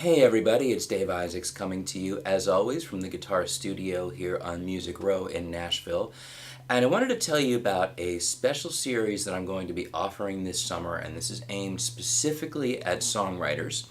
Hey everybody, it's Dave Isaacs coming to you as always from the guitar studio here on Music Row in Nashville. And I wanted to tell you about a special series that I'm going to be offering this summer, and this is aimed specifically at songwriters,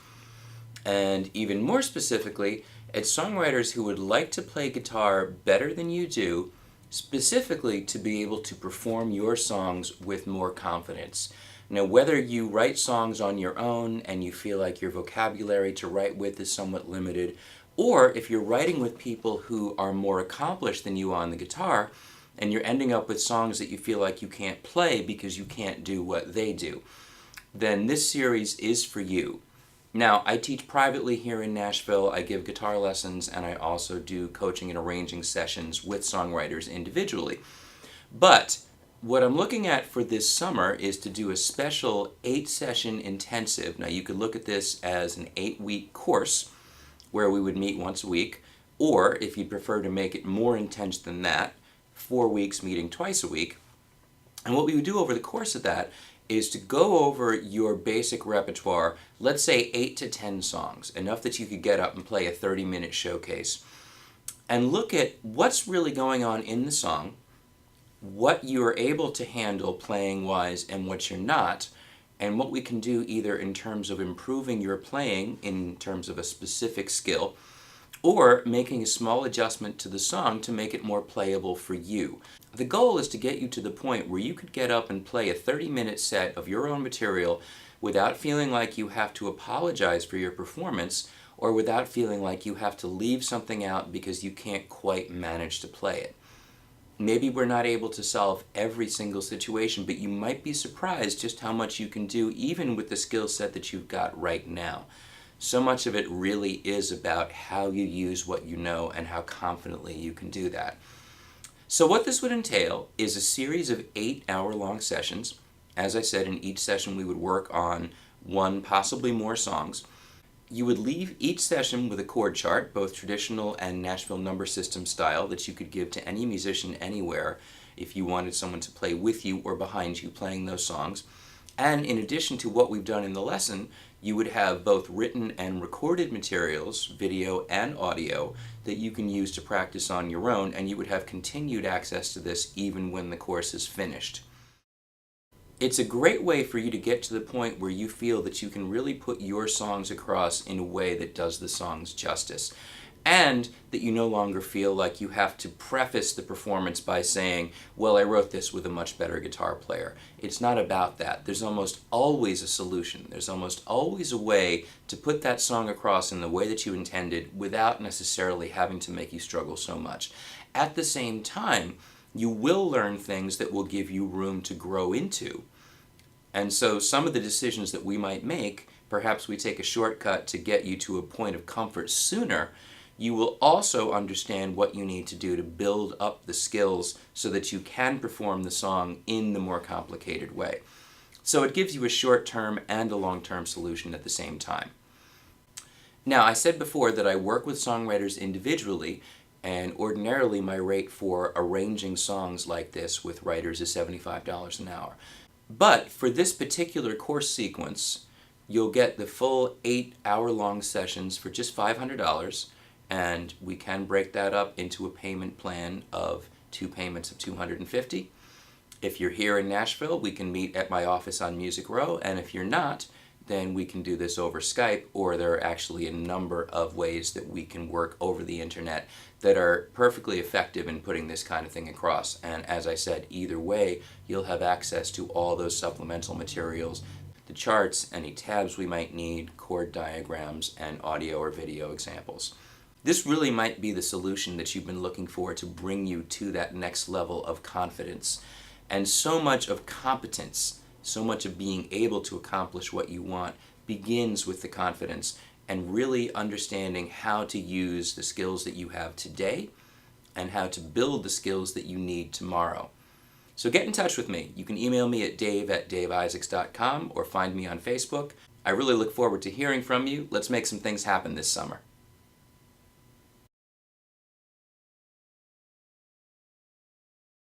and even more specifically at songwriters who would like to play guitar better than you do, specifically to be able to perform your songs with more confidence. Now, whether you write songs on your own and you feel like your vocabulary to write with is somewhat limited, or if you're writing with people who are more accomplished than you on the guitar, and you're ending up with songs that you feel like you can't play because you can't do what they do, then this series is for you. Now, I teach privately here in Nashville, I give guitar lessons, and I also do coaching and arranging sessions with songwriters individually. But what I'm looking at for this summer is to do a special 8-session intensive. Now, you could look at this as an 8-week course where we would meet once a week, or if you prefer to make it more intense than that, 4 weeks meeting twice a week. And what we would do over the course of that is to go over your basic repertoire, let's say 8 to 10 songs, enough that you could get up and play a 30-minute showcase, and look at what's really going on in the song, what you're able to handle playing-wise and what you're not, and what we can do either in terms of improving your playing in terms of a specific skill, or making a small adjustment to the song to make it more playable for you. The goal is to get you to the point where you could get up and play a 30-minute set of your own material without feeling like you have to apologize for your performance, or without feeling like you have to leave something out because you can't quite manage to play it. Maybe we're not able to solve every single situation, but you might be surprised just how much you can do even with the skill set that you've got right now. So much of it really is about how you use what you know and how confidently you can do that. So what this would entail is a series of 8-hour-long sessions. As I said, in each session we would work on one, possibly more songs. You would leave each session with a chord chart, both traditional and Nashville number system style, that you could give to any musician anywhere if you wanted someone to play with you or behind you playing those songs. And in addition to what we've done in the lesson, you would have both written and recorded materials, video and audio, that you can use to practice on your own, and you would have continued access to this even when the course is finished. It's a great way for you to get to the point where you feel that you can really put your songs across in a way that does the songs justice, and that you no longer feel like you have to preface the performance by saying, well, I wrote this with a much better guitar player. It's not about that. There's almost always a solution. There's almost always a way to put that song across in the way that you intended without necessarily having to make you struggle so much. At the same time, you will learn things that will give you room to grow into. And so some of the decisions that we might make, perhaps we take a shortcut to get you to a point of comfort sooner. You will also understand what you need to do to build up the skills so that you can perform the song in the more complicated way. So it gives you a short-term and a long-term solution at the same time. Now, I said before that I work with songwriters individually, and ordinarily my rate for arranging songs like this with writers is $75 an hour. But for this particular course sequence, you'll get the full 8-hour-long sessions for just $500, and we can break that up into a payment plan of 2 payments of $250. If you're here in Nashville, we can meet at my office on Music Row, and if you're not, then we can do this over Skype, or there are actually a number of ways that we can work over the internet that are perfectly effective in putting this kind of thing across. And as I said, either way, you'll have access to all those supplemental materials, the charts, any tabs we might need, chord diagrams, and audio or video examples. This really might be the solution that you've been looking for to bring you to that next level of confidence. And so much of competence, so much of being able to accomplish what you want begins with the confidence and really understanding how to use the skills that you have today and how to build the skills that you need tomorrow. So get in touch with me. You can email me at dave@daveisaacs.com or find me on Facebook. I really look forward to hearing from you. Let's make some things happen this summer.